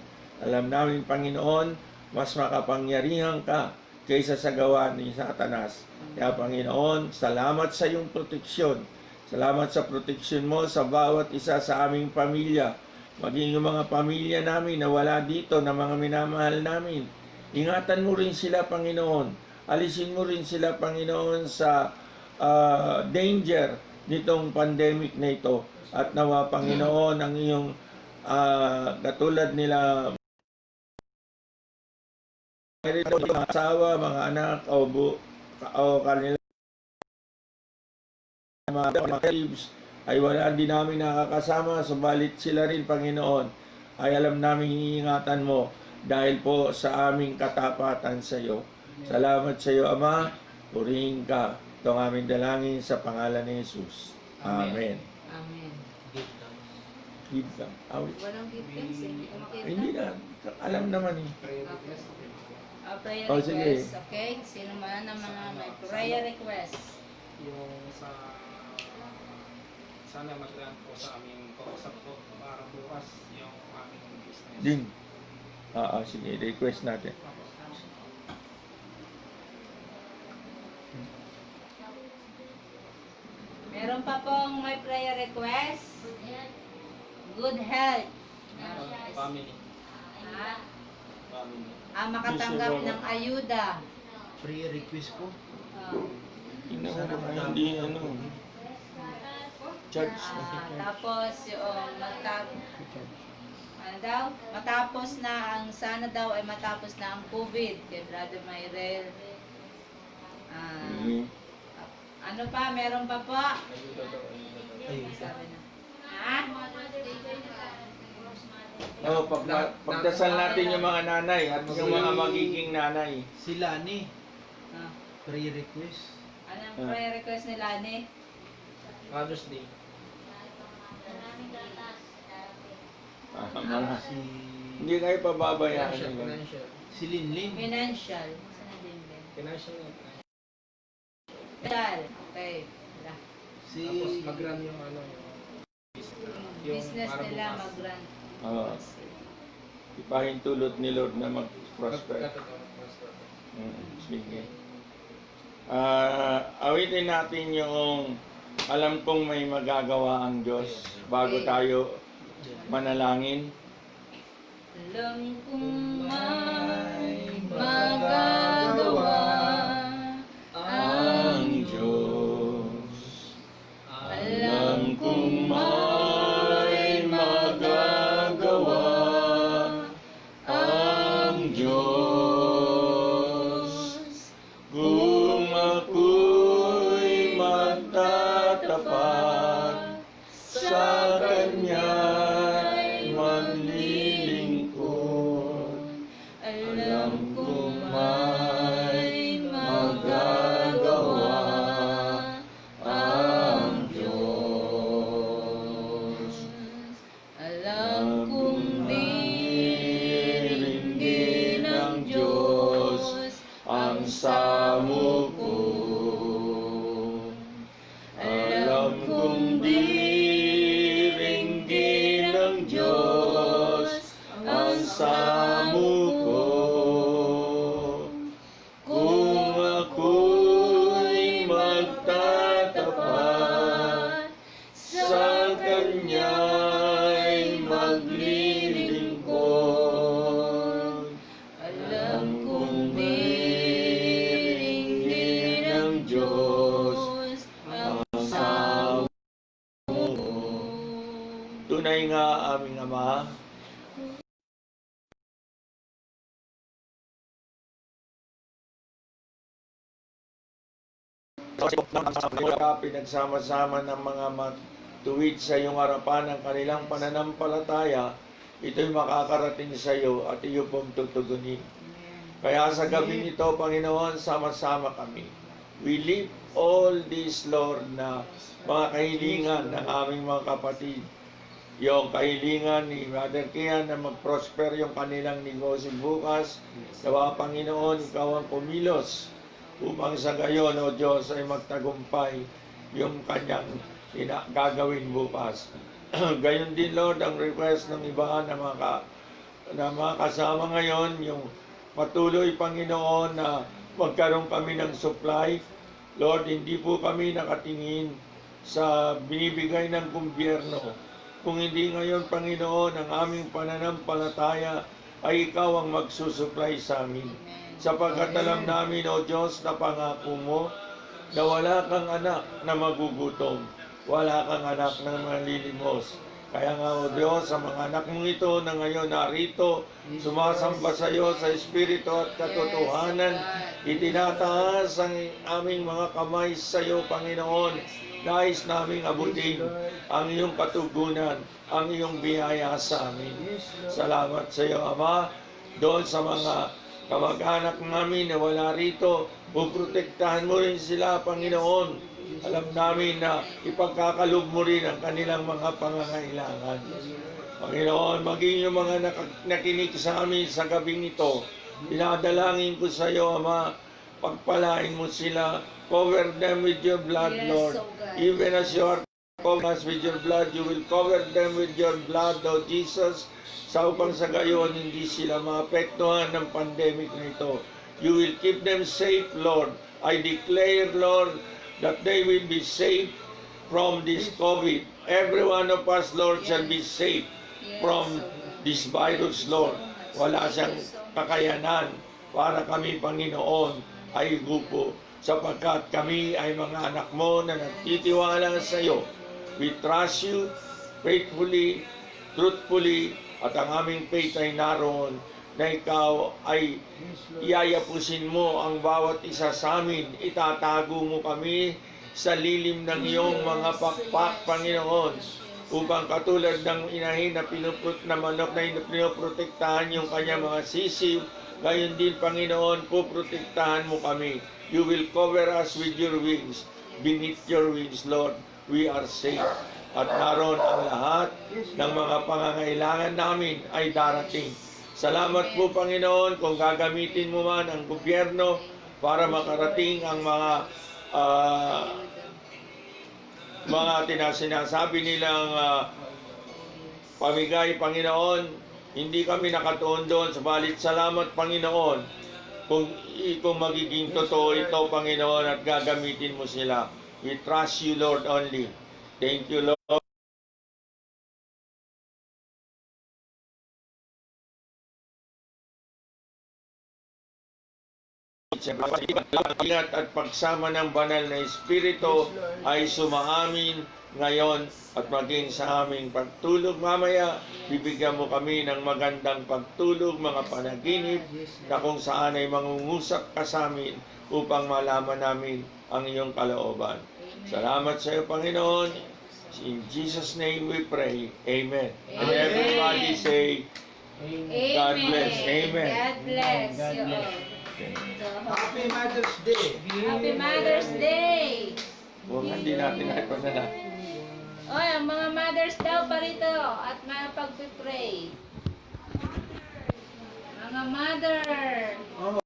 Alam namin, Panginoon, mas makapangyarihan ka kaysa sa gawa ni Satanas. Kaya, Panginoon, salamat sa iyong proteksyon. Salamat sa proteksyon mo sa bawat isa sa aming pamilya. Maging yung mga pamilya namin na wala dito, na mga minamahal namin. Ingatan mo rin sila, Panginoon. Alisin mo rin sila, Panginoon, sa danger nitong pandemic na ito. At nawa, Panginoon, ang iyong katulad nila, mga asawa, mga anak, o kanila mga relatives ay wala din namin nakakasama, subalit sila rin, Panginoon, ay alam namin iingatan mo dahil po sa aming katapatan sa iyo. Salamat sa iyo, Ama. Purihin ka. Ito ang aming dalangin sa pangalan ni Jesus. Amen. Amen. Give lang. Walang give thanks eh. Hindi ko makita. Hindi na. Alam naman eh. Prayer Oh, sige. request, okay? Sino man ang mga may prayer request? Yung sana mag-grant po sa aming kausap po para bukas yung aming business. Din. Sige. Request natin. Meron pa pong may prayer request. Good health. Family. Ah, Family. makatanggap ng ayuda. Free request ko. Ah, Hindi Sana naman, matapos hindi ang ano. COVID. Church. tapos yung matapos na ang sana daw ay matapos na ang COVID kay Brother Myrel. Mhm. Ano pa? Meron pa po? Ayun. Sabi na. Ha? Pagdasal natin yung mga nanay at yung mga magiging nanay. Sila ni Ah, free request. anong prayer request nila ni? Father's Day. Mga, Si hindi kayo pababayaan Financial. nila. Financial. si Linlin. Financial. Saan na din din? Financial. Financial. Okay. Wala. Si Tapos mag-run yung ano yung Business para nila bukas. mag-run. Ipahintulot ni Lord na mag-prosper. Prosper. Sige. Awitin natin yung alam kong may magagawa ang Diyos bago tayo manalangin. Alam kong may magagawa Ang Diyos. Alam kong may magagawa ang Diyos. Kung ako'y magtatapat sa Kanya'y maglilingkod, alam kong may magagawa ang Diyos. Alam kong diringgin ng Diyos ang samo ko. Alam kong diringgin ng Diyos ang samo ko. Kung ako'y magtatapat sa Kanya'y maglilingkod, alam kong diringgin ng Diyos ang samo ko. Tunay nga aming Ama, pinagsama-sama ng mga matuwid sa iyong harapan ang kanilang pananampalataya, ito'y makakarating sa iyo at iyo pong tutugunin. Kaya sa gabi nito, Panginoon, sama-sama kami. We lift all this, Lord, na mga kahilingan ng aming mga kapatid. Yung kahilingan ni Brother Kian na mag-prosper yung kanilang negosyo bukas. Nawa, Panginoon, ikaw ang kumilos upang sa gayon, O Diyos, ay magtagumpay yung kanyang gagawin bukas. Gayon din, Lord, ang request ng iba na mga kasama ngayon, yung patuloy, Panginoon, na magkaroon kami ng supply. Lord, hindi po kami nakatingin sa binibigay ng gobyerno. Kung hindi ngayon, Panginoon, ang aming pananampalataya ay ikaw ang magsusupply sa amin. Sapagkat alam namin, O Diyos, na pangako mo na wala kang anak na magugutom, wala kang anak na malilimos. Kaya nga, O Diyos, sa mga anak mong ito na ngayon narito, sumasamba sa iyo sa Espiritu at katotohanan, itinataas ang aming mga kamay sa iyo, Panginoon. Nais naming abutin ang iyong katugunan, ang iyong biyaya sa amin. Salamat sa iyo, Ama, doon sa mga kamag-anak namin na wala rito, puprotektahan mo rin sila, Panginoon. Alam namin na ipagkakalob mo rin ang kanilang mga pangangailangan. Panginoon, maging yung mga nakinig sa amin sa gabing ito, dinadalangin ko sa iyo, Ama, pagpalain mo sila, cover them with your blood, Yes, Lord. oh God. Even as you are covering us with your blood, you will cover them with your blood, O Jesus, sa upang sa gayon hindi sila maapektuhan ng pandemic na ito. You will keep them safe, Lord. I declare, Lord, that they will be safe from this COVID. Every one of us, Lord, shall be safe from this virus, Lord. Wala siyang kakayanan para kami, Panginoon, ay gupo. Sapagkat kami ay mga anak mo na nagtitiwala sa iyo. We trust you faithfully, truthfully, at ang aming faith ay naroon na ikaw ay iayapusin mo ang bawat isa sa amin. Itatago mo kami sa lilim ng iyong mga pakpak, Panginoon, upang katulad ng inahin na na manok na pinoprotektahan yung kanyang mga sisiw, gayon din, Panginoon, poprotektahan mo kami. You will cover us with your wings. Beneath your wings, Lord, we are safe. At naroon ang lahat ng mga pangangailangan namin ay darating. Salamat po, Panginoon, kung gagamitin mo man ang gobyerno para makarating ang mga sinasabi nilang pamigay, Panginoon. Hindi kami nakatuon doon. Subalit, salamat, Panginoon, kung magiging totoo ito, Panginoon, at gagamitin mo sila. We trust you, Lord, only. Thank you, Lord. Ingat at pagsama ng banal na Espiritu ay sumaamin ngayon at maging sa aming pagtulog mamaya. Bibigyan mo kami ng magandang pagtulog, mga panaginip na kung saan ay mangungusap ka sa amin upang malaman namin ang iyong kalooban. Salamat sa iyo, Panginoon. In Jesus' name we pray. Amen. And everybody say, Amen. God bless. Amen. God bless God you bless. all. Happy Mother's Day! Happy Mother's Day! Huwag hindi natin ay panala. Oy, ang mga mothers daw parito at mga pagpipray. Mga mother!